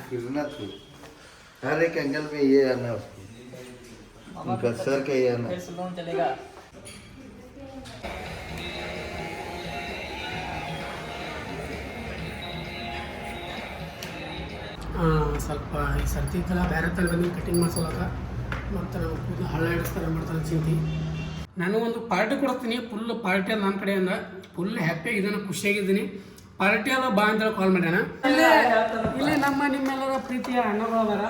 फिरना थी हर एक एंगल में ये आना उसको उनका सर का ये आना चलेगा ಸ್ವಲ್ಪ ಈ ಸರ್ತಿ ಇತ್ತಲ್ಲ ಬೇರೆ ಥರ ಬಂದು ಕಟಿಂಗ್ ಮಾಡಿಸೋವಾಗ ಮತ್ತು ನಾವು ಕೂದಲು ಹಳ್ಳ ಹಿಡಿಸ್ತಾರೆ ಮಾಡ್ತಾರೆ ಚಿಂತೆ ನಾನು ಒಂದು ಪಾರ್ಟಿ ಕೊಡ್ತೀನಿ ಫುಲ್ ಪಾರ್ಟಿ ಅದ ನನ್ನ ಕಡೆಯಿಂದ ಫುಲ್ ಹ್ಯಾಪಿಯಾಗಿದ್ದೀನಿ ಖುಷಿಯಾಗಿದ್ದೀನಿ ಪಾರ್ಟಿ ಅಲ್ಲ ಬಾ ಅಂತೇಳಿ ಕಾಲ್ ಮಾಡ್ಯಾನ ಇಲ್ಲಿ ನಿಮ್ಮೆಲ್ಲರ ಪ್ರೀತಿಯ ಅಣ್ಣಗಳು ಅದಾರ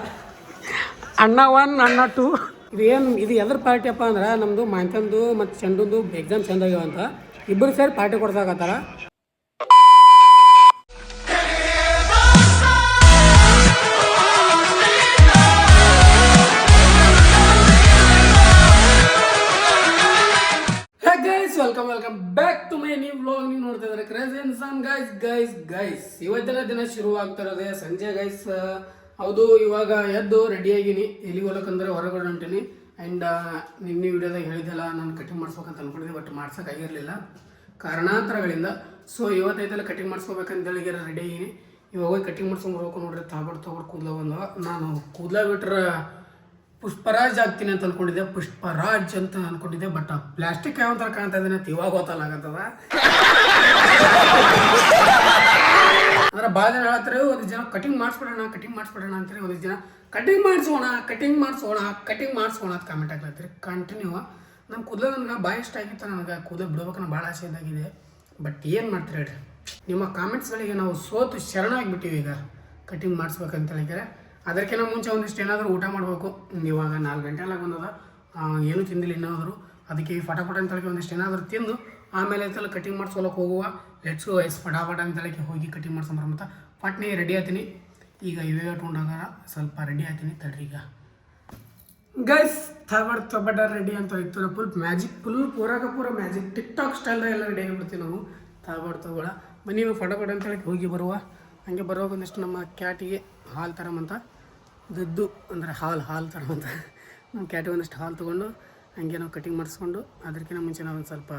ಅಣ್ಣ 1 ಅಣ್ಣ 2 ಇದು ಎದ್ರ ಪಾರ್ಟಿ ಅಪ್ಪ ಅಂದ್ರೆ ನಮ್ಮದು ಮಾಂತಂದು ಮತ್ತು ಚಂದುಂದು ಎಕ್ಸಾಮ್ ಚಂದಾಗ್ಯಾವ ಅಂತ ಇಬ್ಬರು ಸೇರಿ ಪಾರ್ಟಿ ಕೊಡ್ಸಾಕತ್ತಾರ welcome back to my new vlog. ನೀವು ನೋಡ್ತಾ ಇದ್ದಾರೆ ಕ್ರೇಜಿ ಇನ್ಸಾನ್ ಗೈಸ್ ಇವತ್ತಿನ ದಿನ ಶುರುವಾಗ್ತಿರೋದೆ ಸಂಜೆ ಗೈಸ್. ಹೌದು, ಇವಾಗ ಎದ್ದು ರೆಡಿಯಾಗಿನಿ, ಎಲ್ಲಿಗೆ ಹೋಗ್ಬೇಕಂದ್ರೆ ಹೊರಗಡೆ ಹೊಂಟೀನಿ. ಆ್ಯಂಡ್ ನಿನ್ನೆ ವಿಡಿಯೋದಾಗ ಹೇಳಿದ್ದೆಲ್ಲ ನಾನು ಕಟಿಂಗ್ ಮಾಡಿಸ್ಬೇಕಂತ ಅಂದ್ಕೊಂಡಿದ್ದೆ, ಬಟ್ ಮಾಡ್ಸೋಕ್ಕಾಗಿರಲಿಲ್ಲ ಕಾರಣಾಂತರಗಳಿಂದ. ಸೊ ಇವತ್ತೈತೆಲ್ಲ ಕಟಿಂಗ್ ಮಾಡಿಸ್ಕೋಬೇಕಂತೇಳಿ ರೆಡಿ ಆಗಿನಿ. ಇವಾಗ ಹೋಗಿ ಕಟಿಂಗ್ ಮಾಡ್ಸ್ಕೊಂಡು ಹೋಗ್ಬೇಕು. ನೋಡ್ರಿ ತಗೊಡು ಕೂದಲ ಬಂದವ. ನಾನು ಕೂದಲ ಬಿಟ್ರೆ ಪುಷ್ಪರಾಜ್ ಆಗ್ತೀನಿ ಅಂತ ಅಂದ್ಕೊಂಡಿದ್ದೆ, ಪುಷ್ಪರಾಜ್ ಅಂತ ಅಂದ್ಕೊಂಡಿದ್ದೆ. ಬಟ್ ಪ್ಲಾಸ್ಟಿಕ್ ಯಾವ ಥರ ಕಾಣ್ತಾ ಇದ್ದೀನಿ ಅಂತ ಇವಾಗ ಗೊತ್ತಲ್ಲಾಗತ್ತದ. ಅಂದ್ರೆ ಭಾಳ ಜನ ಹೇಳ್ತಾರೆ, ಒಂದು ಜನ ಕಟಿಂಗ್ ಮಾಡಿಸ್ಬಿಡೋಣ ಅಂತಾರೆ, ಒಂದು ಜನ ಕಟಿಂಗ್ ಮಾಡಿಸೋಣ ಅಂತ ಕಾಮೆಂಟ್ ಆಗ್ಲತ್ತೀರಿ ಕಂಟಿನ್ಯೂ. ನಮ್ಮ ಕೂದಲು ನನಗೆ ಭಾಳ ಇಷ್ಟ ಆಗಿತ್ತು, ನನಗೆ ಕೂದಲು ಬಿಡ್ಬೇಕನ್ನೋ ಭಾಳ ಆಸೆ ಇದ್ದಾಗಿದೆ. ಬಟ್ ಏನು ಮಾಡ್ತೀರಿ ಹೇಳ್ರಿ, ನಿಮ್ಮ ಕಾಮೆಂಟ್ಸ್ಗಳಿಗೆ ನಾವು ಸೋತು ಶರಣಾಗಿಬಿಟ್ಟಿವಿ. ಈಗ ಕಟಿಂಗ್ ಮಾಡಿಸ್ಬೇಕಂತ ಹೇಳಿದರೆ ಅದಕ್ಕಿಂತ ಮುಂಚೆ ಒಂದಿಷ್ಟು ಏನಾದರೂ ಊಟ ಮಾಡಬೇಕು. ಇವಾಗ 4 ಗಂಟೆ ಎಲ್ಲ ಬಂದದ, ಏನೂ ತಿಂದಿಲ್ಲ ಇನ್ನೋದ್ರು. ಅದಕ್ಕೆ ಫಟಾಫಟ ಅಂತೇಳಿ ಒಂದಿಷ್ಟು ಏನಾದರೂ ತಿಂದು ಆಮೇಲೆ ಅಂತೆಲ್ಲ ಕಟಿಂಗ್ ಮಾಡಿಸ್ಕೊಳಕ್ಕೆ ಹೋಗುವ. ಲೆಟ್ಸ್ ಗೋ ಗೈಸ್, ಫಟಾಫಟ ಅಂತೇಳಿ ಹೋಗಿ ಕಟಿಂಗ್ ಮಾಡ್ಸಂಬರ. ಮತ್ತು ಪಟ್ನಿ ರೆಡಿ ಆಗ್ತೀನಿ. ಈಗ ಇವಾಗ ತೊಗೊಂಡಾಗ ಸ್ವಲ್ಪ ರೆಡಿ ಆಗ್ತೀನಿ ತಡ್ರಿ. ಈಗ ಗೈಸ್ ತಬಡ ರೆಡಿ ಅಂತ ಇತ್ತು. ಫುಲ್ ಪೂರ ಮ್ಯಾಜಿಕ್ ಟಿಕ್ಟಾಕ್ ಸ್ಟೈಲ್ದಾಗ ಎಲ್ಲ ರೆಡಿ ಆಗಿಬಿಡ್ತೀವಿ ನಾವು. ತಗೊಳ ಬನ್ನಿ ಫಟಾಫಟ ಅಂತೇಳಿ ಹೋಗಿ ಬರುವ. ಹಂಗೆ ಬರುವಾಗ ಒಂದಿಷ್ಟು ನಮ್ಮ ಕ್ಯಾಟಿಗೆ ಹಾಲು ತರಮಂತ ದದ್ದು ಅಂದರೆ ಹಾಲು ತರಮಂತ ನಮ್ಮ ಕ್ಯಾಟಿಗೆ ಒಂದಿಷ್ಟು ಹಾಲು ತೊಗೊಂಡು ಹಂಗೆ ನಾವು ಕಟಿಂಗ್ ಮಾಡಿಸ್ಕೊಂಡು ಅದಕ್ಕಿಂತ ಮುಂಚೆ ನಾವು ಒಂದು ಸ್ವಲ್ಪ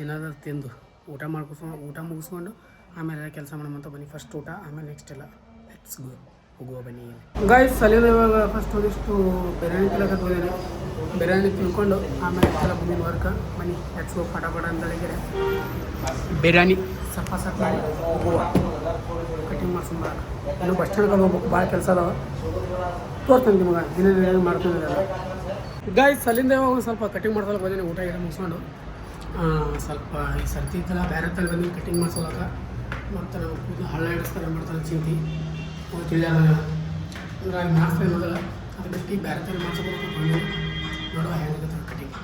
ಏನಾದರೂ ತಿಂದು ಊಟ ಮುಗಿಸ್ಕೊಂಡು ಆಮೇಲೆ ಕೆಲಸ ಮಾಡೋಣಂತ ಬನ್ನಿ. ಫಸ್ಟ್ ಊಟ, ಆಮೇಲೆ ನೆಕ್ಸ್ಟ್ ಎಲ್ಲ ಲೆಟ್ಸ್ ಗೋ ಹೋಗುವ ಬನ್ನಿ. ಗೈಸ್ ಅಲ್ಲಿಂದ ಇವಾಗ ಫಸ್ಟ್ ಒಂದಿಷ್ಟು ಬಿರಿಯಾನಿ ತಿನ್ನೋಕೆ ಬಿರಿಯಾನಿ ತಿನ್ಕೊಂಡು ಆಮೇಲೆ ಎಲ್ಲ ಮುಂದಿನ ವರ್ಕ ಬನ್ನಿ. ಲೆಟ್ಸ್ ಗೋ ಫಟಾಫಟ ಅಂತ ಹೇಳಿದರೆ ಬಿರಿಯಾನಿ ಸಪ್ಪ ಮಾಡಿ ಹೋಗುವ ಕಟಿಂಗ್ ಮಾಡ್ಸೋಣ. ಇನ್ನು ಬಸ್ ಸ್ಟ್ಯಾಂಡ್ಗೆ ಹೋಗ್ಬೇಕು, ಭಾಳ ಕೆಲಸ ಅದಾವ, ತೋರ್ತೀನಿ ನಿಮಗೆ ದಿನ ಮಾಡ್ಕೊಂಡಿರಲ್ಲ. ಗೈಸ್ ಅಲ್ಲಿಂದ ಇವಾಗ ಸ್ವಲ್ಪ ಕಟಿಂಗ್ ಮಾಡ್ಸೋಕೆ ಬಂದಿನಿ. ಊಟ ಮುಗಿಸ್ಕೊಂಡು ಸ್ವಲ್ಪ ಈ ಸರ್ತಿ ಇತ್ತಲ್ಲ ಬೇರೆ ಥರ ಬಂದು ಕಟಿಂಗ್ ಮಾಡ್ಸೋವಾಗ ಮತ್ತು ನಾವು ಕೂದಲು ಹಳ್ಳ ಹಿಡಿಸ್ತಾರೆ ಮಾಡ್ತಾರೆ ಚಿಂತೆ ತಿಳಿಯಾದ ಅಂದ್ರೆ ಅಲ್ಲಿ ಮಾಡಿಸ್ತಾ ಇರೋದಲ್ಲ, ಅದಕ್ಕೆ ಬೇರೆ ಥರ ಮಾಡ್ಸೋಕೆ ಬಂದಿನಿ. ನೋಡುವ ಹೇಗಾಗುತ್ತೆ ಕಟಿಂಗ್.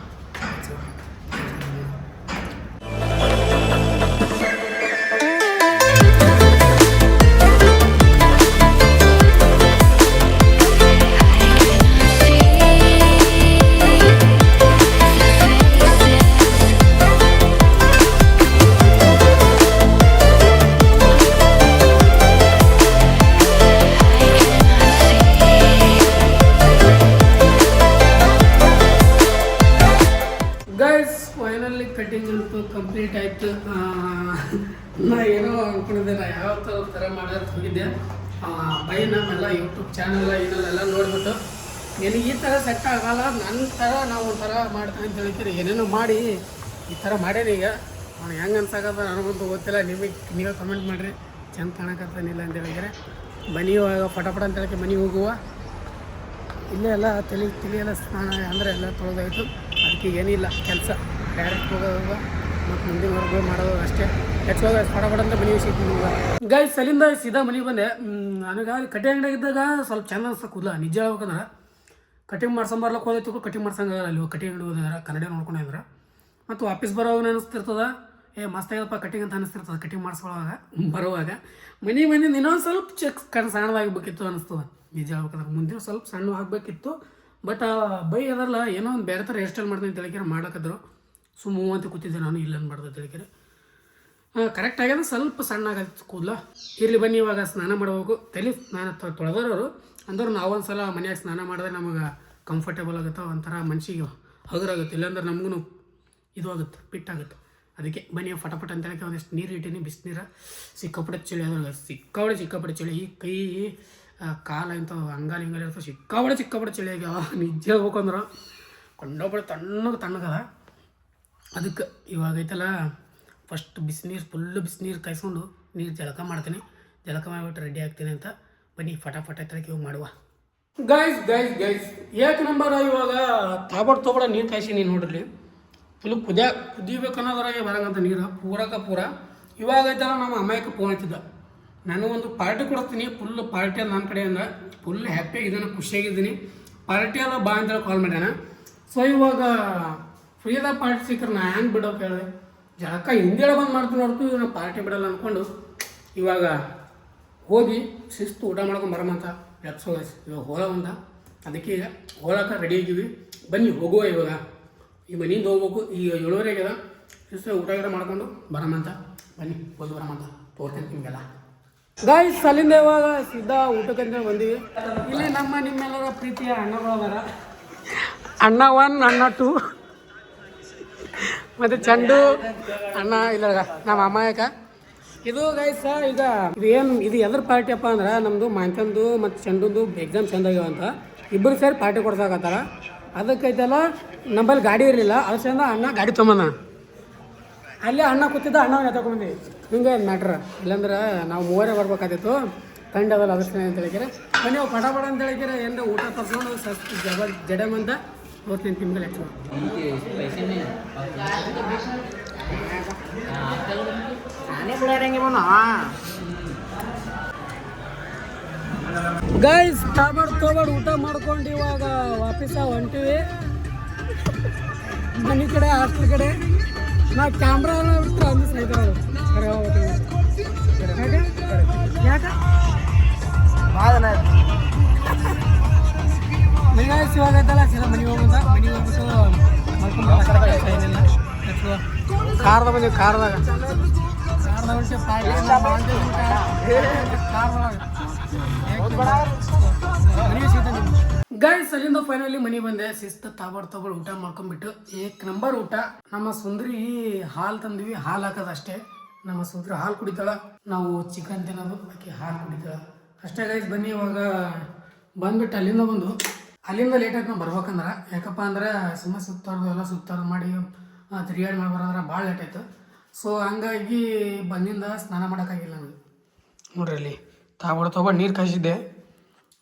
ಕಟಿಂಗ್ ಅಂತೂ ಕಂಪ್ಲೀಟ್ ಆಯಿತು. ನಾ ಏನೋ ಅಂದ್ಕೊಂಡಿದ್ದೆ, ನಾ ಯಾವ ಥರ ಮಾಡೋದು ಹೋಗಿದ್ದೆ. ಬೈ ನಮ್ಮೆಲ್ಲ ಯೂಟ್ಯೂಬ್ ಚಾನಲ್ ಏನಲ್ಲೆಲ್ಲ ನೋಡ್ಬಿಟ್ಟು ನನಗೆ ಈ ಥರ ಸೆಟ್ ಆಗೋಲ್ಲ, ನನ್ನ ಥರ ನಾವು ಒಂಥರ ಮಾಡ್ತೀನಿ ಅಂತ ಹೇಳ್ತೀರಿ. ಏನೇನೋ ಮಾಡಿ ಈ ಥರ ಮಾಡ್ಯಾನ. ಈಗ ಅವ್ನು ಹೆಂಗೆ ಅನ್ಸಾಕತ್ತ ನನಗಂತೂ ಗೊತ್ತಿಲ್ಲ. ನೀವೇ ಕಮೆಂಟ್ ಮಾಡಿರಿ ಚೆಂದ ಕಾಣಕತ್ತಾನಿಲ್ಲ ಅಂತ ಹೇಳಿದ್ರೆ. ಬನ್ನಿ ಇವಾಗ ಫಟಾಫಟ ಅಂತ ಹೇಳಕ್ಕೆ ಮನೆಗೆ ಹೋಗುವ. ಇಲ್ಲೇ ಎಲ್ಲ ತಲೆ ಎಲ್ಲ ಸ್ನಾನ ಅಂದರೆ ಎಲ್ಲ ತೊಳೆದಾಯಿತು. ಅದಕ್ಕೆ ಏನಿಲ್ಲ ಕೆಲಸ, ಡೈರೆಕ್ಟ್ ಹೋಗೋದು ಮತ್ತು ಮುಂದಿನ ವರ್ಗ ಮಾಡೋದು ಅಷ್ಟೇ. ಲೆಟ್ಸ್ ಗೋ ಫಟಾಫಟ ಅಂತ ಮನೆಗೆ ಸಿಗ್ತೀನಿ. ಗೈಸ್ ಅಲ್ಲಿಂದ ಸೀದಾ ಮನೆಗೆ ಬಂದೆ. ನನಗೆ ಕಟಿಂಗ್ ಅಂಗಡಿಯಾಗಿದ್ದಾಗ ಸ್ವಲ್ಪ ಚೆಂದ ಅನ್ಸ್ತಾ ಕೂದಲ. ನಿಜ ಹೇಳ್ಬೇಕಂದ್ರೆ ಕಟಿಂಗ್ ಮಾಡ್ಸಂಬರ್ಲಕ್ಕೆ ಹೋದೈತಿ, ಕಟಿಂಗ್ ಮಾಡ್ಸಂಗೆ ಅಲ್ಲಿ ಕಟಿಂಗ್ ಅಂಗಡಿ ಹೋದ್ರೆ ಕನ್ನಡ ನೋಡ್ಕೊಂಡಿದ್ರೆ. ಮತ್ತು ವಾಪಸ್ ಬರೋವಾಗ ಅನಿಸ್ತಿರ್ತದ, ಮಸ್ತಾಗಪ್ಪ ಕಟಿಂಗ್ ಅಂತ ಅನಿಸ್ತಿರ್ತದೆ. ಕಟಿಂಗ್ ಮಾಡಿಸ್ಕೊಳ್ಳೋವಾಗ ಬರುವಾಗ ಮನೆ ಇನ್ನೊಂದು ಸ್ವಲ್ಪ ಸಣ್ಣದಾಗಬೇಕಿತ್ತು ಅನಿಸ್ತದೆ. ನಿಜ ಹೇಳ್ಬೇಕಂದ್ರೆ ಮುಂದಿನ ಸ್ವಲ್ಪ ಸಣ್ಣ ಆಗಬೇಕಿತ್ತು. ಬಟ್ ಬೈ ಅದಲ್ಲ, ಏನೋ ಒಂದು ಬೇರೆ ಥರ ಹೇರ್ ಸ್ಟೈಲ್ ಮಾಡ್ತೀನಿ ಅಂತ ಹೇಳಿಕೆರೆ ಮಾಡೋಕ್ಕಿದ್ರು. ಸುಮ್ಮನೆ ಅಂತ ಕೂತಿದ್ದೆ ನಾನು, ಇಲ್ಲ ಅನ್ಬಾರ್ದು ಅಂತ ಹೇಳಿಕೆರೆ. ಕರೆಕ್ಟ್ ಆಗ್ಯದ, ಸ್ವಲ್ಪ ಸಣ್ಣ ಆಗತ್ತೆ ಕೂದಲ. ಇರಲಿ ಬನ್ನಿ ಇವಾಗ ಸ್ನಾನ ಮಾಡಬೇಕು. ತಲೆ ಸ್ನಾನ ತೊಳೆದವರು ಅಂದ್ರೆ ನಾವೊಂದು ಸಲ ಮನ್ಯಾಗ ಸ್ನಾನ ಮಾಡಿದ್ರೆ ನಮಗೆ ಕಂಫರ್ಟೇಬಲ್ ಆಗುತ್ತೆ, ಒಂಥರ ಮನ್ಸಿಗೆ ಹಗುರಾಗುತ್ತೆ. ಇಲ್ಲಾಂದ್ರೆ ನಮಗೂ ಇದು ಆಗುತ್ತೆ, ಪಿಟ್ಟಾಗುತ್ತೆ. ಅದಕ್ಕೆ ಬನ್ನಿ ಫಟಾಫಟ ಅಂತ ಹೇಳಕ್ಕೆ ಒಂದಿಷ್ಟು ನೀರು ಇಟ್ಟೀನಿ, ಬಿಸಿನೀರು. ಸಿಕ್ಕಾಪಟ್ಟೆ ಚಳಿ ಅದ್ರಾಗ, ಸಿಕ್ಕಾಪಟ್ಟೆ ಚಳಿ. ಈ ಕೈ ಕಾಲ ಇಂಥ ಅಂಗಾಲ ಹಿಂಗಾಲ ಇರ್ತವೆ ಸಿಕ್ಕಾಬಡೆ ಚಳಿ ಆಗ್ಯಾವ ನಿಜ ಹೇಳ್ಬೇಕಂದ್ರೆ ಕೊಂಡೋಬಳೆ ತಣ್ಣಗದ ಅದಕ್ಕೆ ಇವಾಗೈತಲ್ಲ ಫಸ್ಟ್ ಬಿಸಿನೀರು ಫುಲ್ಲು ಬಿಸಿನೀರು ಕಾಯಿಸ್ಕೊಂಡು ನೀರು ಜಳಕ ಮಾಡ್ತೀನಿ ಜಳಕ ಮಾಡಿಬಿಟ್ಟು ರೆಡಿ ಆಗ್ತೀನಿ ಅಂತ ಬನ್ನಿ ಫಟಾಫಟ ತಳಕ್ಕೆ ಹೋಗಿ ಮಾಡುವ ಗೈಸ್ ಏಕ್ ನಂಬರ್ ಇವಾಗ ತೊಗೊಳ ನೀರು ಕಾಯಿಸಿ ನೋಡ್ರಿ ಫುಲ್ ಕುದಿಬೇಕನ್ನೋದ್ರಾಗೆ ಬರಂಗಂತ ನೀರು ಪೂರ ಇವಾಗ ಐತಲ್ಲ ನಮ್ಮ ಅಮ್ಮಾಯಿಗೆ ಫೋನ್ ಹಚ್ಚಿದ್ದ ನಾನು ಒಂದು ಪಾರ್ಟಿ ಕೊಡ್ತೀನಿ ಫುಲ್ ಪಾರ್ಟಿ ನನ್ನ ಕಡೆಯಿಂದ ಫುಲ್ ಹ್ಯಾಪಿಯಾಗಿದ್ದಾನೆ ಖುಷಿಯಾಗಿದ್ದೀನಿ ಪಾರ್ಟಿ ಎಲ್ಲ ಬಾ ಅಂತೇಳಿ ಕಾಲ್ ಮಾಡ್ಯಾನ ಸೊ ಇವಾಗ ಫ್ರೀದಾಗ ಪಾರ್ಟಿ ಸಿಕ್ಕರೆ ನಾ ಹೆಂಗೆ ಬಿಡೋಕೆ ಹೇಳಿದೆ ಜಳಕ ಹಿಂದೇಳಿ ಬಂದು ಮಾಡ್ತೀನಿ ಹೊರತು ನಾನು ಪಾರ್ಟಿ ಬಿಡಲ್ಲ ಅಂದ್ಕೊಂಡು ಇವಾಗ ಹೋಗಿ ಶಿಸ್ತು ಊಟ ಮಾಡ್ಕೊಂಡು ಬರೋಮಂತ ಎಪ್ಸೋ ಇವಾಗ ಹೋಲವಂತ ಅದಕ್ಕೆ ಈಗ ಹೋಲಕ್ಕೆ ರೆಡಿ ಆಗಿವಿ ಬನ್ನಿ ಹೋಗುವ ಇವಾಗ ಈ ಮನೆಯಿಂದ ಹೋಗ್ಬೇಕು ಈಗ 7:30 ಆಗ್ಯದ ಶಿಸ್ತು ಊಟ ಮಾಡ್ಕೊಂಡು ಬರೋಮಂತ ಬನ್ನಿ ಹೋಗಿ ಬರೋಮಂತ ತೋರ್ತೀನಿ ನಿಮಗೆಲ್ಲ ಗೈಸ್ ಅಲ್ಲಿಂದ ಇವಾಗ ಸಿದ್ಧ ಊಟಕ್ಕಂತ ಬಂದೀವಿ ಇಲ್ಲಿ ನಿಮ್ಮೆಲ್ಲರ ಪ್ರೀತಿಯ ಅಣ್ಣಗಳು ಅದಾರ ಅಣ್ಣ 1 ಅಣ್ಣ 2 ಮತ್ತು ಚಂಡು ಅಣ್ಣ ಇಲ್ಲ ನಮ್ಮ ಅಮ್ಮಾಯಕ ಇದು ಗೈಸ್ ಈಗ ಇದು ಎದ್ರ ಪಾರ್ಟಿ ಅಪ್ಪ ಅಂದ್ರೆ ನಮ್ಮದು ಮಾಂತಂದು ಮತ್ತು ಚಂಡುದು ಎಕ್ಸಾಮ್ ಚಂದಾಗ್ಯಾವ ಅಂತ ಇಬ್ಬರು ಸೇರಿ ಪಾರ್ಟಿ ಕೊಡ್ಸಾಕತ್ತಾರ ಅದಕ್ಕೈತಲ್ಲ ನಮ್ಮಲ್ಲಿ ಗಾಡಿ ಇರಲಿಲ್ಲ ಅದ್ರ ಚಂದ ಅಣ್ಣ ಗಾಡಿ ತೊಗೊಂಬಂದ ಅಲ್ಲೇ ಅಣ್ಣ ಕೂತಿದ್ದ ಅಣ್ಣ ತಗೊಂಡ್ಬಂದು ಹಿಂಗೆ ಮ್ಯಾಟ್ರ ಇಲ್ಲಾಂದ್ರೆ ನಾವು ಮೂವರೇ ಬರ್ಬೇಕಾದಿತ್ತು ತಂಡವಲ್ಲ ಅವಶ್ಯ ಅಂತ ಹೇಳಿದ್ರೆ ನೀವು ಪಟ ಅಂತ ಹೇಳಿದ್ರೆ ಏನಾರ ಊಟ ತರ್ಸ್ಕೊಂಡು ಜಡಮಂತ ಹೋಗ್ತೀನಿ ತಿಂಗಳು ಹೆಚ್ಚು ಗೈಸ್ ತೊಗೊಬಾರ್ದು ಊಟ ಮಾಡ್ಕೊಂಡು ಇವಾಗ ವಾಪಸ್ ಹೊಂಟಿವಿ ಮನೆ ಕಡೆ ಹಾಸ್ಟೆಲ್ ಕಡೆ ನಾ ಕ್ಯಾಮ್ರಾ ಬಿಟ್ಟರೆ ಅಂದು ಸ್ನೇಹಿತರು ಮನೆಗಾಯ್ಸ್ ಇವಾಗ ಐತಲ್ಲ ಸೀದಾ ಮನೆಗೆ ಹೋಗ್ಬಿಟ್ಟು ಮಲ್ಕೊಂಡು ಕಾರ್ದ ಬಂದೀವಿ ಕಾರ್ದಾಗ ಗೈಸ್ ಅಲ್ಲಿಂದ ಫೈನಲಿ ಮನೆ ಬಂದೆ ಶಿಸ್ತು ತಗೊಳ್ ಊಟ ಮಾಡ್ಕೊಂಡ್ಬಿಟ್ಟು ಏಕ್ ನಂಬರ್ ಊಟ ನಮ್ಮ ಸುಂದ್ರಿ ಹಾಲು ತಂದ್ವಿ ಹಾಲು ಹಾಕೋದಷ್ಟೇ ನಮ್ಮ ಸುಂದ್ರಿ ಹಾಲು ಕುಡಿತಾಳ ನಾವು ಚಿಕನ್ ತಿನ್ನೋದು ಆಕೆ ಹಾಲು ಕುಡಿತಾಳ ಅಷ್ಟೇ ಗೈಸ್ ಬನ್ನಿ ಇವಾಗ ಬಂದ್ಬಿಟ್ಟು ಅಲ್ಲಿಂದ ಲೇಟ್ ಆಗಿ ನಾವು ಬರ್ಬೇಕಂದ್ರೆ ಯಾಕಪ್ಪ ಅಂದ್ರೆ ಸುಮ್ಮನೆ ಸುತ್ತಾರ್ದು ಮಾಡಿ ತಿರುಗಾಡಿ ಮಾಡಿ ಬರೋದ್ರೆ ಭಾಳ ಲೇಟ್ ಆಯಿತು ಸೊ ಹಂಗಾಗಿ ಬಂದಿಂದ ಸ್ನಾನ ಮಾಡೋಕ್ಕಾಗಿಲ್ಲ ನನಗೆ ನೋಡ್ರಿ ಅಲ್ಲಿ ತೊಗೊಂಡು ನೀರು ಕಾಯಿಸಿದ್ದೆ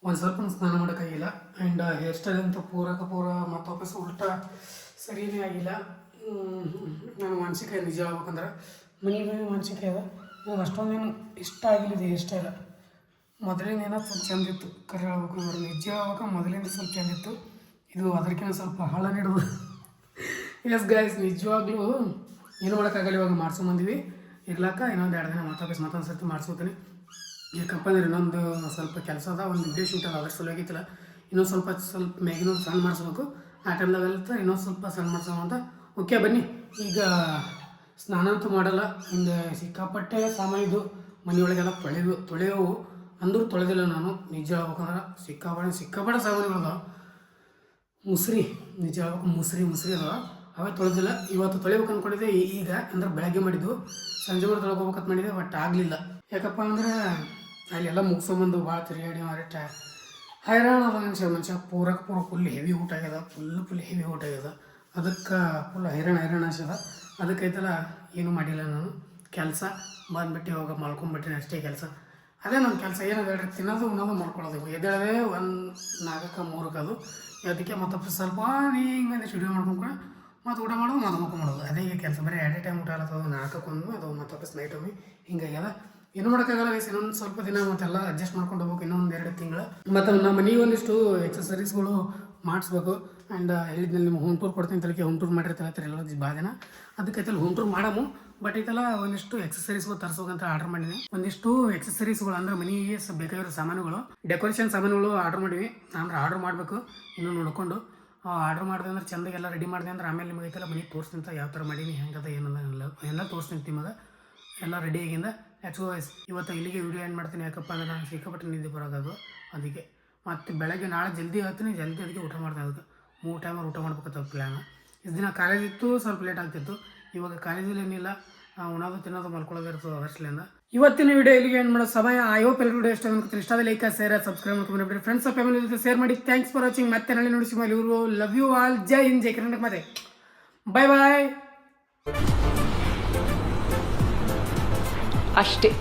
ಒಂದು ಸ್ವಲ್ಪ ಸ್ನಾನ ಮಾಡೋಕ್ಕಾಗಿಲ್ಲ ಆ್ಯಂಡ್ ಹೇರ್ ಸ್ಟೈಲ್ ಅಂತೂ ಪೂರ ಮತ್ತು ವಾಪಸ್ ಉಲ್ಟಾ ಸರಿಯೇ ಆಗಿಲ್ಲ ನಾನು ಮಾನಸಿಕ ನಿಜ ಆಗ್ಬೇಕಂದ್ರೆ ಮನೆಗೆ ಮಾನಸಿಕ ಅದ ನನಗೆ ಅಷ್ಟೊಂದೇನು ಇಷ್ಟ ಆಗಿಲ್ಲ ಇದು ಹೇರ್ ಸ್ಟೈಲ ಮೊದಲಿಂದ ಏನೋ ಸ್ವಲ್ಪ ಚೆಂದಿತ್ತು ಕರೆ ಹೇಳ್ಬೇಕು ಅಂದ್ರೆ ನಿಜ ಹೇಳ್ಬೇಕು ಮೊದಲಿಂದ ಸ್ವಲ್ಪ ಚೆಂದಿತ್ತು ಇದು ಅದಕ್ಕಿಂತ ಸ್ವಲ್ಪ ಹಾಳ ನೀಡೋದು ಎಸ್ ಗೈಸ್ ನಿಜವಾಗ್ಲೂ ಏನು ಮಾಡೋಕ್ಕಾಗಲ್ಲ ಇವಾಗ ಮಾಡ್ಸ್ಕೊಂಬಂದಿವಿ ಇರ್ಲಾಕ ಇನ್ನೊಂದು 2 ದಿನ ಮತ್ತೊಂದು ಸರ್ತಿ ಮಾಡಿಸ್ಕೋತೀನಿ ಯಾಕಪ್ಪ ಅಂದ್ರೆ ಇನ್ನೊಂದು ಸ್ವಲ್ಪ ಕೆಲಸ ಅದ ಒಂದು ವಿಡಿಯೋ ಶೂಟ್ ಅದ ಅದ್ರ ಸಲ ಆಗಿತ್ತಲ್ಲ ಇನ್ನೊಂದು ಸ್ವಲ್ಪ ಮ್ಯಾಗಿನೊಂದು ಸಣ್ಣ ಮಾಡಿಸ್ಬೇಕು ಆ ಟೈಮ್ದಾಗೆಲ್ಲ ಇನ್ನೊಂದು ಸ್ವಲ್ಪ ಸಣ್ಣ ಮಾಡಿಸೋಣ ಓಕೆ ಬನ್ನಿ ಈಗ ಸ್ನಾನ ಅಂತೂ ಮಾಡಲ್ಲ ಹಿಂದೆ ಸಿಕ್ಕಾಪಟ್ಟೆ ಸಾಮಾನಿದ್ದು ಮನೆಯೊಳಗೆಲ್ಲ ತೊಳೆಯೋವು ಅಂದರೂ ತೊಳೆದಿಲ್ಲ ನಾನು ನಿಜ ಹೇಳ್ಬೇಕಂದ್ರೆ ಸಿಕ್ಕಾಪಟ್ಟೆ ಸಾಮಾನುಗಳದ ಮುಸ್ರಿ ನಿಜ ಹೇಳ್ಬೇಕು ಮುಸ್ರಿ ಅದಾವ ಅವೇ ತೊಳೆದಿಲ್ಲ ಇವತ್ತು ತೊಳಿಬೇಕು ಅಂದ್ಕೊಂಡಿದ್ದೆ ಈಗ ಅಂದ್ರೆ ಬೆಳಗ್ಗೆ ಮಾಡಿದ್ದು ಸಂಜೆ ಮೇಲೆ ತೊಳ್ಕೊಬೇಕಂತ ಮಾಡಿದ್ದೆ ಬಟ್ ಆಗಲಿಲ್ಲ ಯಾಕಪ್ಪ ಅಂದ್ರೆ ಅಲ್ಲೆಲ್ಲ ಮುಗಿಸ್ಕೊಂಬಂದು ಭಾಳ ತಿರುಗಾಡಿ ಮಾರೇಟ ಹೈರಾಣ ಅದ ಮನುಷ್ಯ ಪೂರ ಫುಲ್ ಹೆವಿ ಊಟ ಆಗ್ಯದ ಫುಲ್ ಹೆವಿ ಊಟ ಆಗ್ಯದ ಅದಕ್ಕೆ ಫುಲ್ ಹೈರಾಣ ಅನ್ಸದ ಅದಕ್ಕೈತಲ್ಲ ಏನೂ ಮಾಡಿಲ್ಲ ನಾನು ಕೆಲಸ ಬಂದ್ಬಿಟ್ಟು ಇವಾಗ ಮಲ್ಕೊಂಡ್ಬಿಟ್ಟಿನಿ ಅಷ್ಟೇ ಕೆಲಸ ಅದೇ ನನ್ನ ಕೆಲಸ ಏನದು ಹೇಳ್ರಿ ತಿನ್ನೋದು ಉಣ್ಣೋದು ಮಾಡ್ಕೊಳ್ಳೋದು ಎದ್ದೇಳದೆ 4-3 ಅದು ಅದಕ್ಕೆ ಮತ್ತೊಬ್ಬ ಸ್ವಲ್ಪ ಹಿಂಗೆ ಸ್ಟುಡಿಯೋ ಮಾಡ್ಕೊಂಡು ಮತ್ತು ಊಟ ಮಾಡೋದು ಮತ್ತು ಮಾಡೋದು ಅದೇ ಈಗ ಕೆಲಸ ಬರೀ ಎಟ್ ಎ ಟೈಮ್ ಊಟ ಅಲ್ಲತ್ತದು 4 ಅದು ಮತ್ತೊಬ್ಬ ನೈಟ್ ಒಮ್ಮೆ ಹಿಂಗಾಗ್ಯದ ಏನು ಮಾಡೋಕ್ಕಾಗಲ್ಲ ವಯಸ್ಸು ಇನ್ನೊಂದು ಸ್ವಲ್ಪ ದಿನ ಮತ್ತೆಲ್ಲ ಅಡ್ಜಸ್ಟ್ ಮಾಡ್ಕೊಂಡು ಹೋಗ್ಬೇಕು ಇನ್ನೊಂದು 2 ತಿಂಗಳು ಮತ್ತು ನಮ್ಮ ಮನೆಗೆ ಒಂದಿಷ್ಟು ಎಕ್ಸಸರೀಸ್ಗಳು ಮಾಡಿಸ್ಬೇಕು ಆ್ಯಂಡ್ ಹೇಳಿದ್ಮೇಲೆ ನಿಮ್ಗೆ ಹೋಮ್ ಟೂರ್ ಕೊಡ್ತೀನಿ ತಲಕ್ಕೆ ಹೋಮ್ ಟೂರ್ ಮಾಡಿರ್ತಾರೆ ಎಲ್ಲ ಭಾಳ ಜನ ಅದಕ್ಕೈತಲ್ಲ ಹೋಮ್ ಟೂರ್ ಮಾಡಮು ಬಟ್ ಐತಲ್ಲ ಒಂದಿಷ್ಟು ಎಕ್ಸಸರೀಸ್ಗಳು ತರಿಸೋಕಂತ ಆರ್ಡರ್ ಮಾಡಿದ್ವಿ ಒಂದಿಷ್ಟು ಎಕ್ಸಸರೀಸ್ಗಳು ಅಂದ್ರೆ ಮನೆಗೆ ಬೇಕಾಗಿರೋ ಸಾಮಾನುಗಳು ಡೆಕೋರೇಷನ್ ಸಾಮಾನುಗಳು ಆರ್ಡರ್ ಮಾಡಿವಿ ಅಂದ್ರೆ ಆರ್ಡರ್ ಮಾಡಬೇಕು ಇನ್ನೂ ನೋಡ್ಕೊಂಡು ಆರ್ಡರ್ ಮಾಡಿದೆ ಅಂದ್ರೆ ಚೆಂದಾಗೆಲ್ಲ ರೆಡಿ ಮಾಡಿದೆ ಅಂದ್ರೆ ಆಮೇಲೆ ನಿಮಗೆ ಐತಲ್ಲ ಮನೆಗೆ ತೋರಿಸ್ತೀನಿ ಯಾವ ಥರ ಮಾಡೀನಿ ಹೆಂಗದ ಎಲ್ಲ ತೋರಿಸ್ತೀನಿ ನಿಮಗೆ ಎಲ್ಲ ರೆಡಿ ಆಗಿಂದ ಎಕ್ಸ್ವೈಸ್ ಇವತ್ತು ಇಲ್ಲಿಗೆ ವಿಡಿಯೋ ಏನು ಮಾಡ್ತೀನಿ ಯಾಕಪ್ಪ ಅಂದ್ರೆ ನಾನು ಸಿಕ್ಕಾಪಟ್ಟೆ ನಿದ್ದೆ ಬರೋದು ಅದಕ್ಕೆ ಮತ್ತು ಬೆಳಗ್ಗೆ ನಾಳೆ ಜಲ್ದಿ ಹೇಳ್ತೀನಿ ಜಲ್ದಿ ಅದಕ್ಕೆ ಊಟ ಮಾಡ್ತೀನಿ ಅದಕ್ಕೆ 3 ಟೈಮಲ್ಲಿ ಊಟ ಮಾಡ್ಬೇಕಂತ ಪ್ಲ್ಯಾನ್ ಇಷ್ಟು ದಿನ ಕಾಲೇಜ್ ಇತ್ತು ಸ್ವಲ್ಪ ಲೇಟ್ ಆಗ್ತಿತ್ತು ಇವಾಗ ಕಾಲೇಜಲ್ಲಿ ಏನಿಲ್ಲ ಉಣೋದು ತಿನ್ನೋದು ಮಲ್ಕೊಳ್ಳೋದು ಇರ್ತದೆ ಅವರ್ಸ್ಲಿಂದ ಇವತ್ತಿನ ವಿಡಿಯೋ ಇಲ್ಲಿಗೆ ಏನು ಮಾಡೋ ಸಮಯ. ಐ ಹೋಪ್ ಎಲ್ಲರೂ ವಿಡಿಯೋ ಇಷ್ಟ ಆದ ಲೈಕ್ ಶೇರ್ ಸಬ್ಸ್ಕ್ರೈಬ್ ಮಾಡ್ಕೊಂಡು ಫ್ರೆಂಡ್ಸ್ ಫ್ಯಾಮಿಲಿ ಜೊತೆ ಶೇರ್ ಮಾಡಿ. Thanks for watching. ಮತ್ತೆ ನಾಳೆ ನೋಡಿ ಸಿಗೋಣ. ಇವರು ಲವ್ ಯು ಆಲ್. ಜೈ ಹಿಂದ್, ಜೈ ಕರ್ನಾಟಕ. ಮತ್ತೆ ಬಾಯ್ ಬಾಯ್. ಅಷ್ಟೇ.